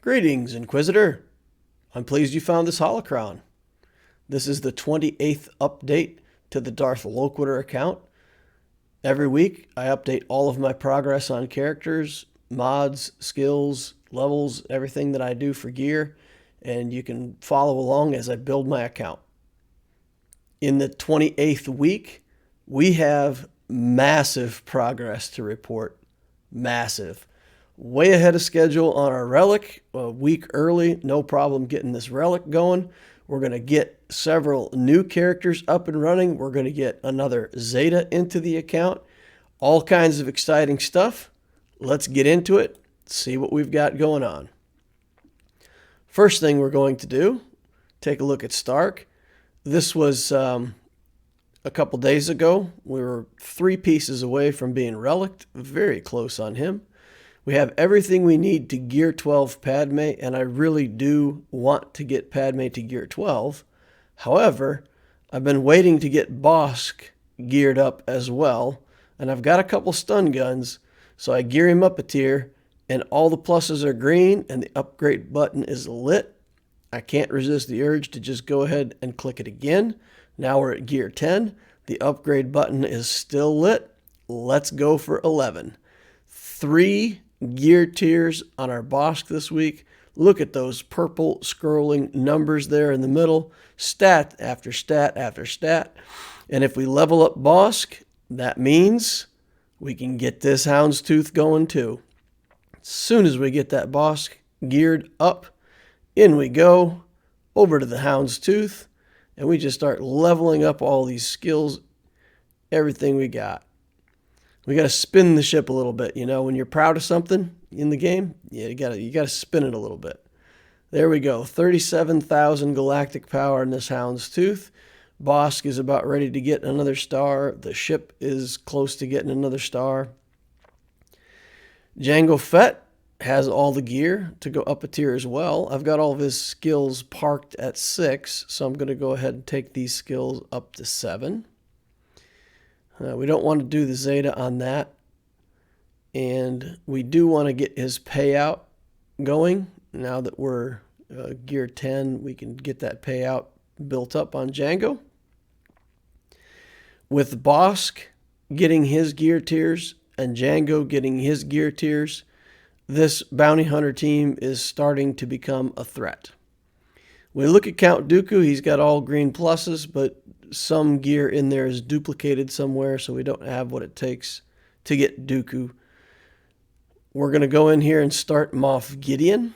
Greetings, Inquisitor. I'm pleased you found this holocron. This is the 28th update to the Darth Loquitur account. Every week, I update all of my progress on characters, mods, skills, levels, everything that I do for gear, and you can follow along as I build my account. In the 28th week, we have massive progress to report. Massive. Way ahead of schedule on our Relic, a week early, no problem getting this Relic going. We're going to get several new characters up and running. We're going to get another Zeta into the account. All kinds of exciting stuff. Let's get into it, see what we've got going on. First thing we're going to do, take a look at Stark. This was a couple days ago. We were 3 pieces away from being Reliced, very close on him. We have everything we need to Gear 12 Padme, and I really do want to get Padme to Gear 12. However, I've been waiting to get Bossk geared up as well, and I've got a couple stun guns, so I gear him up a tier, and all the pluses are green, and the upgrade button is lit. I can't resist the urge to just go ahead and click it again. Now we're at Gear 10. The upgrade button is still lit. Let's go for 11. 3 gear tiers on our Bossk this week. Look at those purple scrolling numbers there in the middle. Stat after stat after stat. And if we level up Bossk, that means we can get this Houndstooth going too. As soon as we get that Bossk geared up, in we go over to the Houndstooth, and we just start leveling up all these skills, everything we got. We got to spin the ship a little bit, you know, when you're proud of something in the game, yeah, you got to spin it a little bit. There we go, 37,000 galactic power in this Houndstooth. Bossk is about ready to get another star. The ship is close to getting another star. Jango Fett has all the gear to go up a tier as well. I've got all of his skills parked at 6, so I'm going to go ahead and take these skills up to 7. We don't want to do the Zeta on that. And we do want to get his payout going. Now that we're Gear 10, we can get that payout built up on Jango. With Bossk getting his gear tiers and Jango getting his gear tiers, this bounty hunter team is starting to become a threat. We look at Count Dooku, he's got all green pluses, but some gear in there is duplicated somewhere, so we don't have what it takes to get Dooku. We're going to go in here and start Moff Gideon.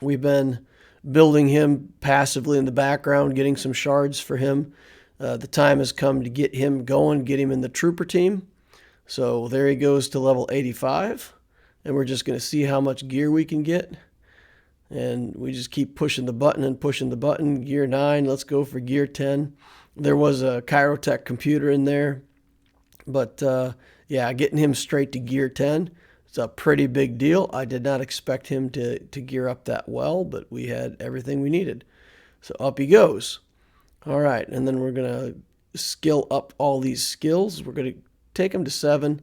We've been building him passively in the background, getting some shards for him. The time has come to get him going, get him in the trooper team. So there he goes to level 85. And we're just going to see how much gear we can get. And we just keep pushing the button and pushing the button. Gear 9, let's go for Gear 10. There was a Chirotech computer in there. But yeah, getting him straight to Gear 10, it's a pretty big deal. I did not expect him to gear up that well, but we had everything we needed. So up he goes. All right, and then we're going to skill up all these skills. We're going to take him to 7.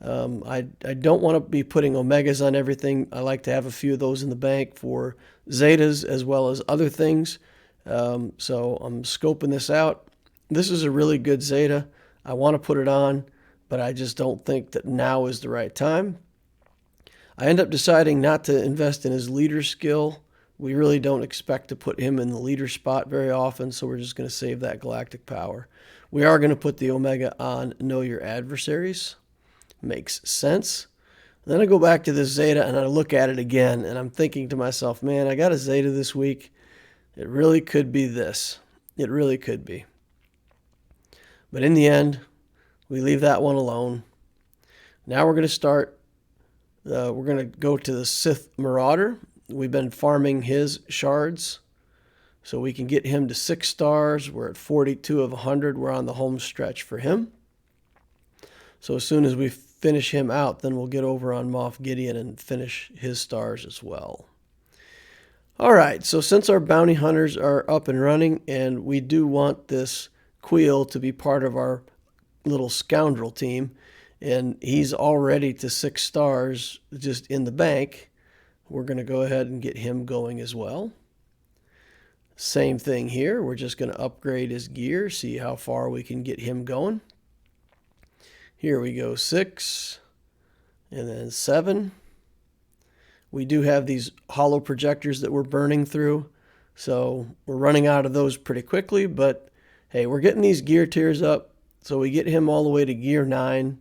I don't want to be putting Omegas on everything. I like to have a few of those in the bank for Zetas as well as other things. So I'm scoping this out. This is a really good Zeta. I want to put it on, but I just don't think that now is the right time. I end up deciding not to invest in his leader skill. We really don't expect to put him in the leader spot very often, so we're just going to save that galactic power. We are going to put the Omega on Know Your Adversaries. Makes sense. Then I go back to this Zeta and I look at it again, and I'm thinking to myself, man, I got a Zeta this week. It really could be this. It really could be. But in the end, we leave that one alone. Now we're going to start. We're going to go to the Sith Marauder. We've been farming his shards so we can get him to 6 stars. We're at 42 of 100. We're on the home stretch for him. So as soon as we finish him out, then we'll get over on Moff Gideon and finish his stars as well. All right, so since our bounty hunters are up and running, and we do want this Kuiil to be part of our little scoundrel team, and he's already to 6 stars just in the bank, we're going to go ahead and get him going as well. Same thing here. We're just going to upgrade his gear, see how far we can get him going. Here we go, 6, and then 7. We do have these hollow projectors that we're burning through, so we're running out of those pretty quickly, but hey, we're getting these gear tiers up, so we get him all the way to gear 9,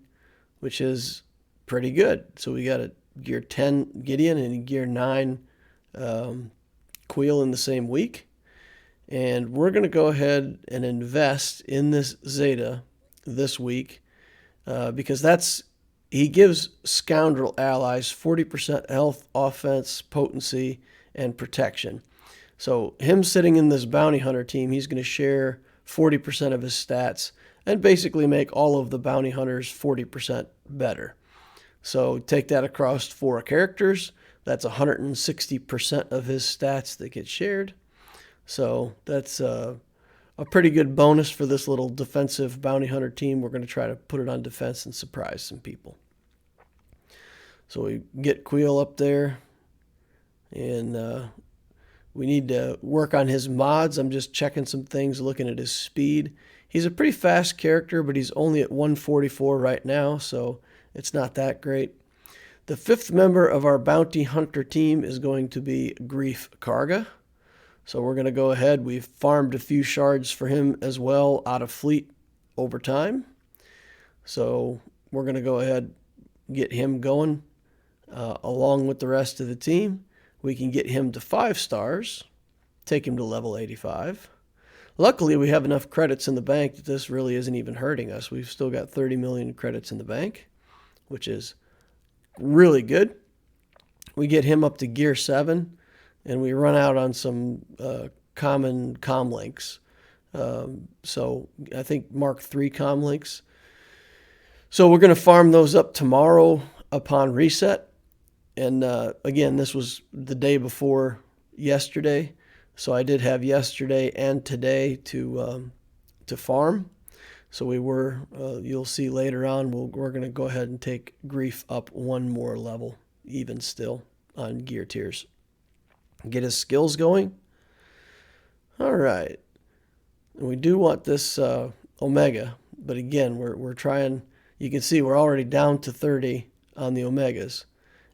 which is pretty good. So we got a gear 10 Gideon and a gear 9 Kuiil in the same week. And we're going to go ahead and invest in this Zeta this week because he gives scoundrel allies 40% health, offense, potency, and protection. So him sitting in this bounty hunter team, he's going to share 40% of his stats and basically make all of the bounty hunters 40% better. So take that across 4 characters. That's 160% of his stats that get shared. So that's a pretty good bonus for this little defensive bounty hunter team. We're going to try to put it on defense and surprise some people. So we get Kuiil up there, and we need to work on his mods. I'm just checking some things, looking at his speed. He's a pretty fast character, but he's only at 144 right now, so it's not that great. The 5th member of our bounty hunter team is going to be Greef Karga. So we're going to go ahead. We've farmed a few shards for him as well out of fleet over time. So we're going to go ahead and get him going along with the rest of the team. We can get him to 5 stars, take him to level 85. Luckily, we have enough credits in the bank that this really isn't even hurting us. We've still got 30 million credits in the bank, which is really good. We get him up to gear 7. And we run out on some common comm links. So I think Mark III comm links. So we're going to farm those up tomorrow upon reset. And again, this was the day before yesterday. So I did have yesterday and today to farm. So we were, you'll see later on, we're going to go ahead and take Greef up 1 more level, even still, on gear tiers. Get his skills going. All right. And we do want this Omega, but again, we're trying. You can see we're already down to 30 on the Omegas,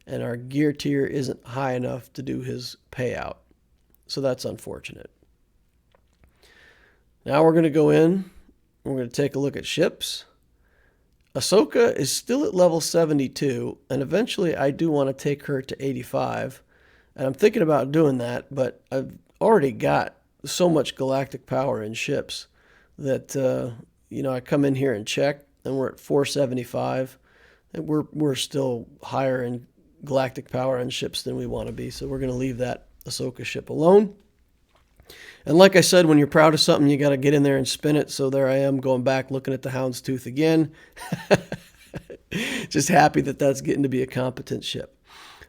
and our gear tier isn't high enough to do his payout. So that's unfortunate. Now we're going to go in. We're going to take a look at ships. Ahsoka is still at level 72, and eventually I do want to take her to 85. And I'm thinking about doing that, but I've already got so much galactic power in ships that, I come in here and check, and we're at 475. And we're still higher in galactic power in ships than we want to be. So we're going to leave that Ahsoka ship alone. And like I said, when you're proud of something, you got to get in there and spin it. So there I am going back, looking at the Hound's Tooth again. Just happy that that's getting to be a competent ship.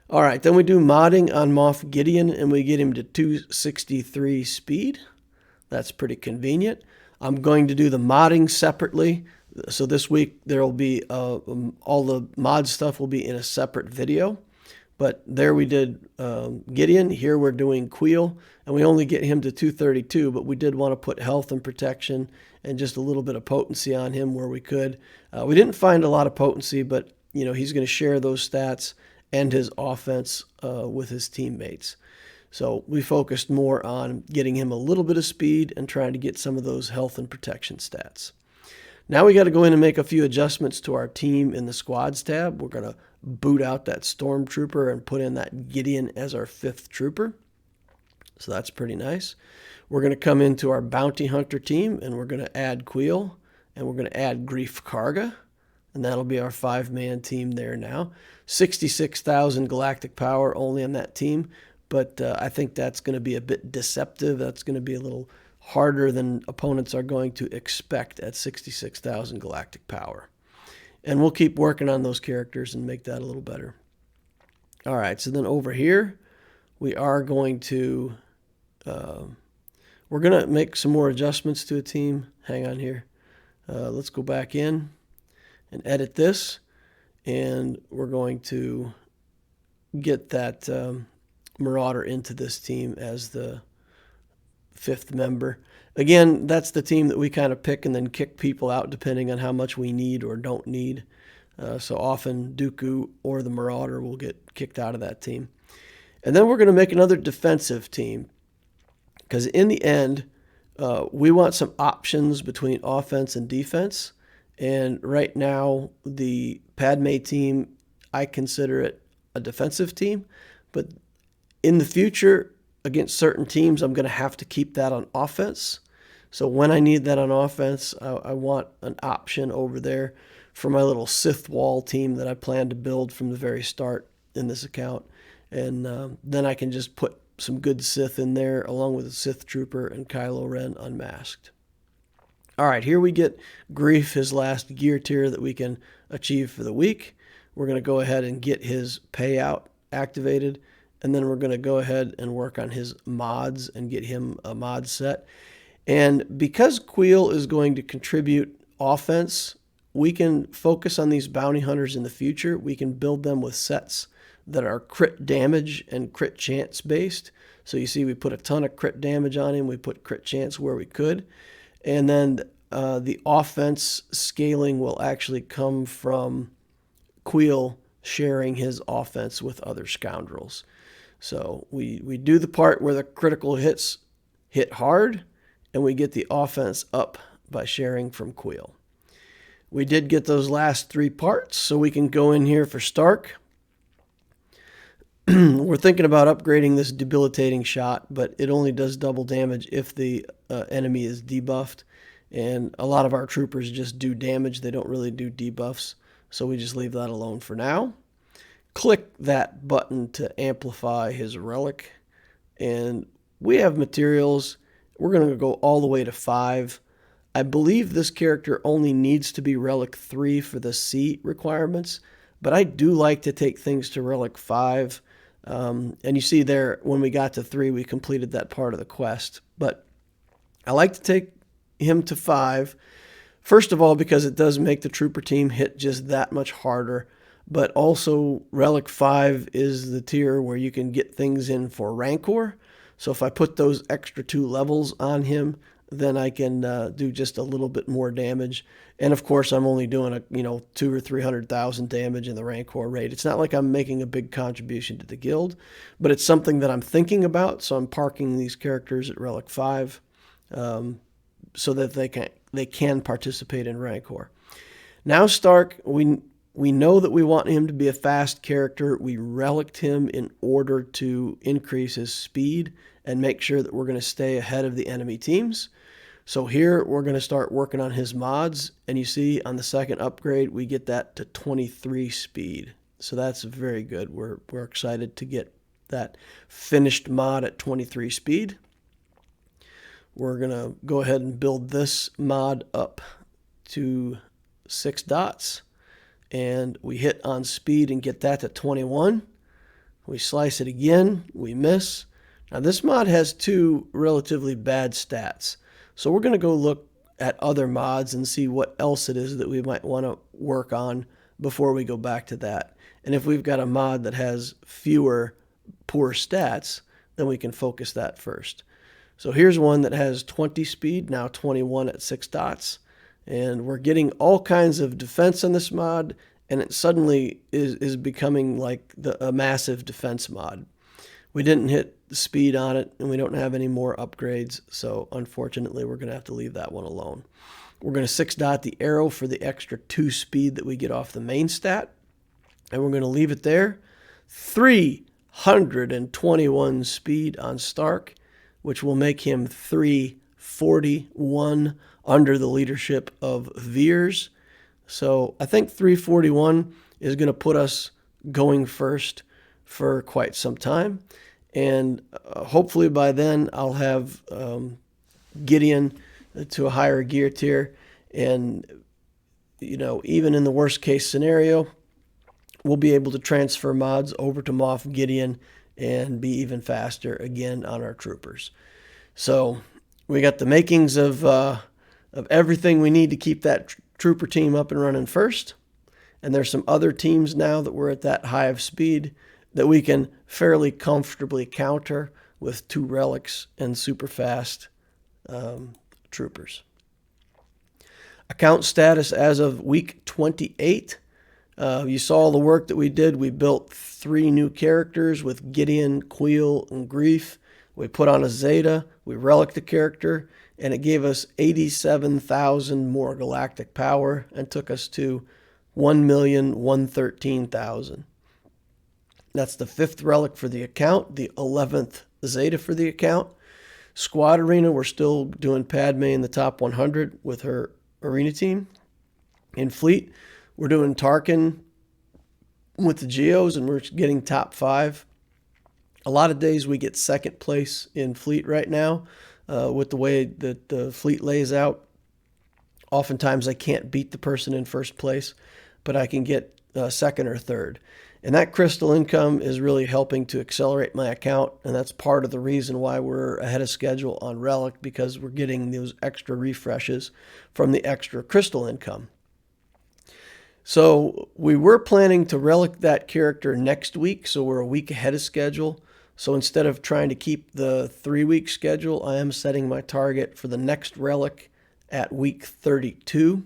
All right, then we do modding on Moff Gideon, and we get him to 263 speed. That's pretty convenient. I'm going to do the modding separately. So this week there will be all the mod stuff will be in a separate video. But there we did Gideon. Here we're doing Kuiil, and we only get him to 232, but we did want to put health and protection and just a little bit of potency on him where we could. We didn't find a lot of potency, but he's going to share those stats and his offense with his teammates. So we focused more on getting him a little bit of speed and trying to get some of those health and protection stats. Now we got to go in and make a few adjustments to our team in the squads tab. We're going to boot out that stormtrooper and put in that Gideon as our 5th trooper. So that's pretty nice. We're going to come into our bounty hunter team, and we're going to add Kuiil, and we're going to add Greef Karga. And that'll be our 5-man team there now. 66,000 galactic power only on that team. But I think that's going to be a bit deceptive. That's going to be a little harder than opponents are going to expect at 66,000 galactic power. And we'll keep working on those characters and make that a little better. All right, so then over here, we are going to... we're going to make some more adjustments to a team. Hang on here. Let's go back in and edit this, and we're going to get that Marauder into this team as the 5th member. Again, that's the team that we kind of pick and then kick people out depending on how much we need or don't need. So often Dooku or the Marauder will get kicked out of that team. And then we're going to make another defensive team, because in the end, we want some options between offense and defense. And right now, the Padme team, I consider it a defensive team. But in the future, against certain teams, I'm going to have to keep that on offense. So when I need that on offense, I want an option over there for my little Sith wall team that I plan to build from the very start in this account. And then I can just put some good Sith in there along with a Sith Trooper and Kylo Ren unmasked. All right, here we get Greef, his last gear tier that we can achieve for the week. We're going to go ahead and get his payout activated, and then we're going to go ahead and work on his mods and get him a mod set. And because Kuiil is going to contribute offense, we can focus on these bounty hunters in the future. We can build them with sets that are crit damage and crit chance based. So you see we put a ton of crit damage on him. We put crit chance where we could. And then the offense scaling will actually come from Kuiil sharing his offense with other scoundrels. So we do the part where the critical hits hit hard, and we get the offense up by sharing from Kuiil. We did get those last 3 parts, so we can go in here for Stark. We're thinking about upgrading this debilitating shot, but it only does double damage if the enemy is debuffed. And a lot of our troopers just do damage. They don't really do debuffs. So we just leave that alone for now. Click that button to amplify his relic. And we have materials. We're going to go all the way to 5. I believe this character only needs to be Relic 3 for the C requirements. But I do like to take things to Relic 5. And you see there, when we got to 3, we completed that part of the quest. But I like to take him to 5. First of all, because it does make the trooper team hit just that much harder. But also, Relic 5 is the tier where you can get things in for Rancor. So if I put those extra 2 levels on him, then I can do just a little bit more damage. And of course, I'm only doing 200,000 or 300,000 damage in the Rancor raid. It's not like I'm making a big contribution to the guild, but it's something that I'm thinking about. So I'm parking these characters at Relic 5 so that they can participate in Rancor. Now Stark, we know that we want him to be a fast character. We relicked him in order to increase his speed and make sure that we're going to stay ahead of the enemy teams. So here we're going to start working on his mods, and you see on the second upgrade we get that to 23 speed. So that's very good. We're excited to get that finished mod at 23 speed. We're going to go ahead and build this mod up to 6 dots. And we hit on speed and get that to 21. We slice it again. We miss. Now this mod has 2 relatively bad stats. So we're going to go look at other mods and see what else it is that we might want to work on before we go back to that. And if we've got a mod that has fewer poor stats, then we can focus that first. So here's one that has 20 speed, now 21 at 6 dots. And we're getting all kinds of defense on this mod, and it suddenly is becoming like a massive defense mod. We didn't hit the speed on it, and we don't have any more upgrades, so unfortunately we're going to have to leave that one alone. We're going to 6 dot the arrow for the extra 2 speed that we get off the main stat, and we're going to leave it there. 321 speed on Stark, which will make him 341 under the leadership of Veers. So I think 341 is going to put us going first for quite some time. And hopefully by then I'll have Gideon to a higher gear tier. And, even in the worst case scenario, we'll be able to transfer mods over to Moff Gideon and be even faster again on our troopers. So we got the makings of everything we need to keep that trooper team up and running first. And there's some other teams now that we're at that high of speed that we can fairly comfortably counter with 2 relics and super fast troopers. Account status as of week 28. You saw the work that we did. We built 3 new characters with Gideon, Kuiil, and Greef. We put on a Zeta. We reliced the character, and it gave us 87,000 more galactic power and took us to 1,113,000. That's the 5th relic for the account, the 11th Zeta for the account. Squad Arena, we're still doing Padme in the top 100 with her arena team. In Fleet, we're doing Tarkin with the Geos, and we're getting top 5. A lot of days we get 2nd place in Fleet right now with the way that the Fleet lays out. Oftentimes I can't beat the person in 1st place, but I can get 2nd or 3rd. And that crystal income is really helping to accelerate my account, and that's part of the reason why we're ahead of schedule on Relic, because we're getting those extra refreshes from the extra crystal income. So we were planning to relic that character next week, so we're a week ahead of schedule. So instead of trying to keep the 3-week schedule, I am setting my target for the next relic at week 32,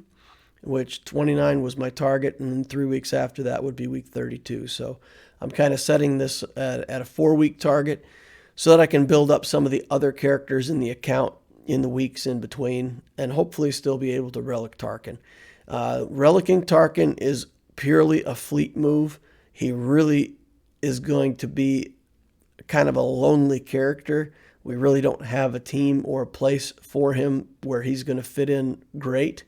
which 29 was my target, and then 3 weeks after that would be week 32. So I'm kind of setting this at a 4-week target so that I can build up some of the other characters in the account in the weeks in between and hopefully still be able to relic Tarkin. Relicing Tarkin is purely a Fleet move. He really is going to be kind of a lonely character. We really don't have a team or a place for him where he's going to fit in great.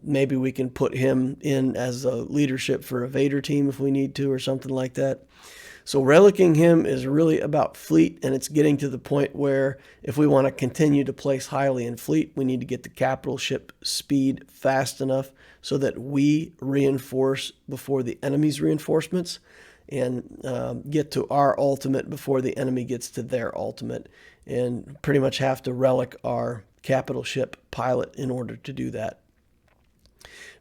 Maybe we can put him in as a leadership for a Vader team if we need to or something like that. So relicing him is really about Fleet, and it's getting to the point where if we want to continue to place highly in Fleet, we need to get the capital ship speed fast enough so that we reinforce before the enemy's reinforcements and get to our ultimate before the enemy gets to their ultimate, and pretty much have to relic our capital ship pilot in order to do that.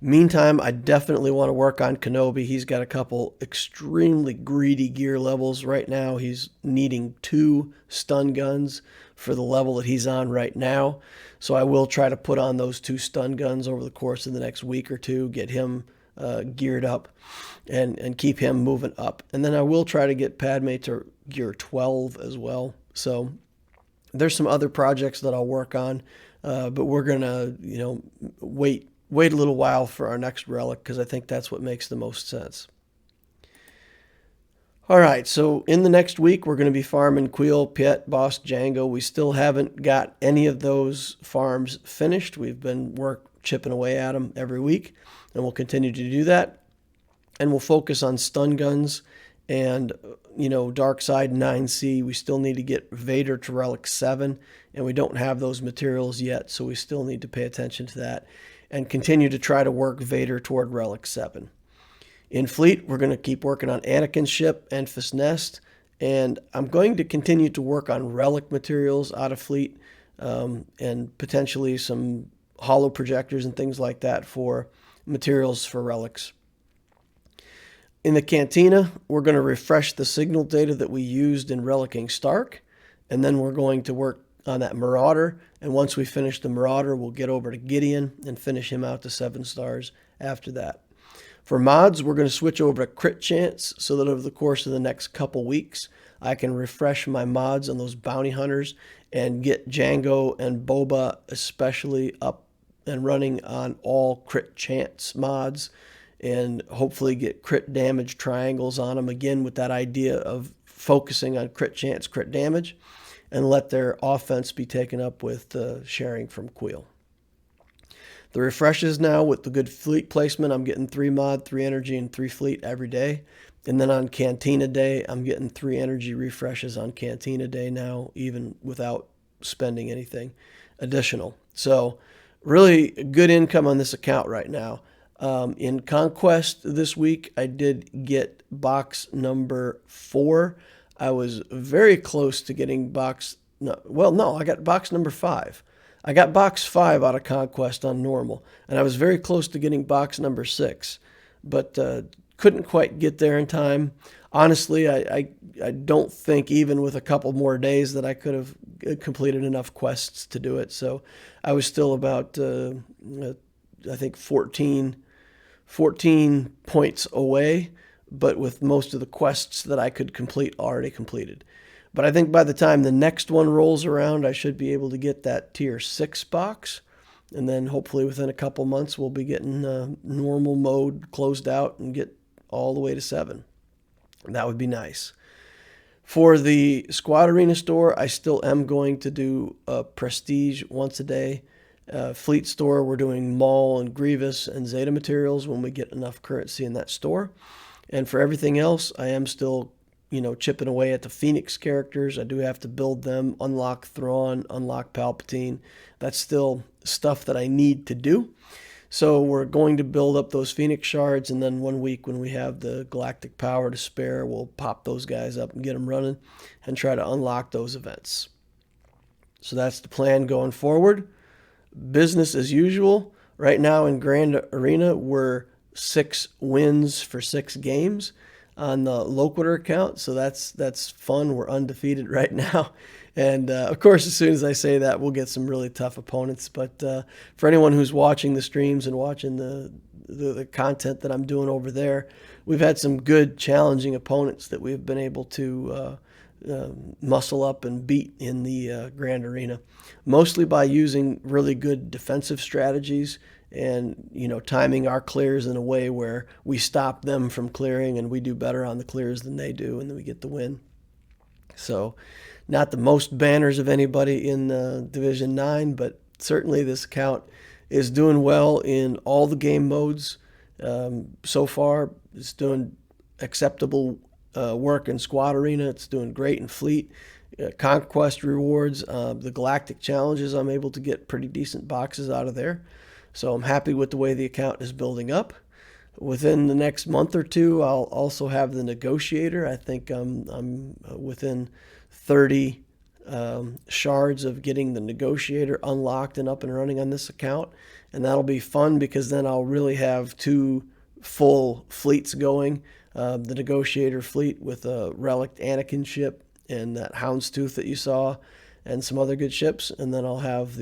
Meantime, I definitely want to work on Kenobi. He's got a couple extremely greedy gear levels right now. He's needing 2 stun guns for the level that he's on right now. So I will try to put on those 2 stun guns over the course of the next week or 2, get him geared up and keep him moving up. And then I will try to get Padme to gear 12 as well. So there's some other projects that I'll work on, but we're going to, wait a little while for our next relic because I think that's what makes the most sense. All right, so in the next week, we're going to be farming Kuiil, Piet, Boss, Django. We still haven't got any of those farms finished. We've been chipping away at them every week, and we'll continue to do that. And we'll focus on stun guns and, Dark Side 9C. We still need to get Vader to Relic 7, and we don't have those materials yet, so we still need to pay attention to that and continue to try to work Vader toward Relic 7. In Fleet, we're going to keep working on Anakin's ship, Enfys Nest, and I'm going to continue to work on relic materials out of Fleet and potentially some holo projectors and things like that for materials for relics. In the Cantina, we're going to refresh the signal data that we used in Relicing Stark, and then we're going to work on that Marauder, and once we finish the Marauder, we'll get over to Gideon and finish him out to 7 stars after that. For mods, we're going to switch over to Crit Chance so that over the course of the next couple weeks, I can refresh my mods on those bounty hunters and get Django and Boba especially up and running on all Crit Chance mods, and hopefully get crit damage triangles on them again with that idea of focusing on crit chance, crit damage, and let their offense be taken up with sharing from Kuiil. The refreshes now with the good Fleet placement, I'm getting 3 mod, 3 energy, and 3 Fleet every day. And then on Cantina Day, I'm getting 3 energy refreshes on Cantina Day now, even without spending anything additional. So really good income on this account right now. In Conquest this week, I did get box number 4. I was very close to getting I got box number 5. I got box 5 out of Conquest on normal, and I was very close to getting box number 6, but couldn't quite get there in time. honestly, I don't think even with a couple more days that I could have completed enough quests to do it. So I was still about, I think 14 points away, but with most of the quests that I could complete already completed. But I think by the time the next one rolls around, I should be able to get that tier 6 box. And then hopefully within a couple months, we'll be getting normal mode closed out and get all the way to 7. That would be nice. For the Squad Arena store, I still am going to do Prestige once a day. Fleet store, we're doing Maul and Grievous and Zeta materials when we get enough currency in that store. And for everything else, I am still, chipping away at the Phoenix characters. I do have to build them, unlock Thrawn, unlock Palpatine. That's still stuff that I need to do. So we're going to build up those Phoenix shards, and then 1 week when we have the galactic power to spare, we'll pop those guys up and get them running and try to unlock those events. So that's the plan going forward. Business as usual. Right now in Grand Arena, we're 6 wins for 6 games on the Loquitur account, so that's fun. We're undefeated right now. And, of course, as soon as I say that, we'll get some really tough opponents. But for anyone who's watching the streams and watching the content that I'm doing over there, we've had some good, challenging opponents that we've been able to muscle up and beat in the Grand Arena, mostly by using really good defensive strategies and, timing our clears in a way where we stop them from clearing and we do better on the clears than they do, and then we get the win. So not the most banners of anybody in Division 9, but certainly this account is doing well in all the game modes so far. It's doing acceptable work in Squad Arena. It's doing great in Fleet. Conquest rewards, the Galactic Challenges, I'm able to get pretty decent boxes out of there. So I'm happy with the way the account is building up. Within the next month or two, I'll also have the Negotiator. I think I'm within 30 shards of getting the Negotiator unlocked and up and running on this account. And that'll be fun because then I'll really have 2 full fleets going. The Negotiator fleet with a Relic Anakin ship and that Houndstooth that you saw and some other good ships. And then I'll have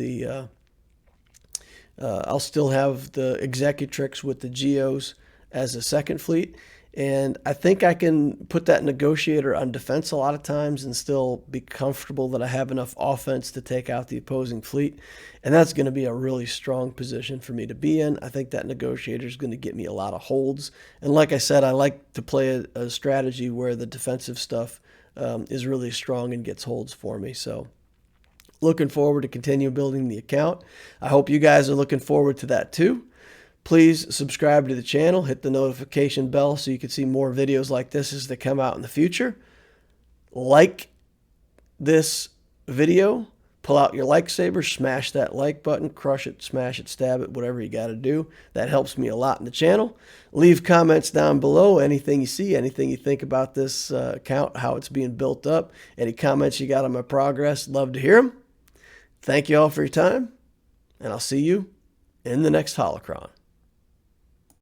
I'll still have the Executrix with the Geos as a second fleet. And I think I can put that Negotiator on defense a lot of times and still be comfortable that I have enough offense to take out the opposing fleet. And that's going to be a really strong position for me to be in. I think that Negotiator is going to get me a lot of holds. And like I said, I like to play a strategy where the defensive stuff is really strong and gets holds for me. So looking forward to continue building the account. I hope you guys are looking forward to that too. Please subscribe to the channel, hit the notification bell so you can see more videos like this as they come out in the future. Like this video, pull out your like saber, smash that like button, crush it, smash it, stab it, whatever you got to do. That helps me a lot in the channel. Leave comments down below, anything you see, anything you think about this account, how it's being built up, any comments you got on my progress. Love to hear them. Thank you all for your time, and I'll see you in the next Holocron.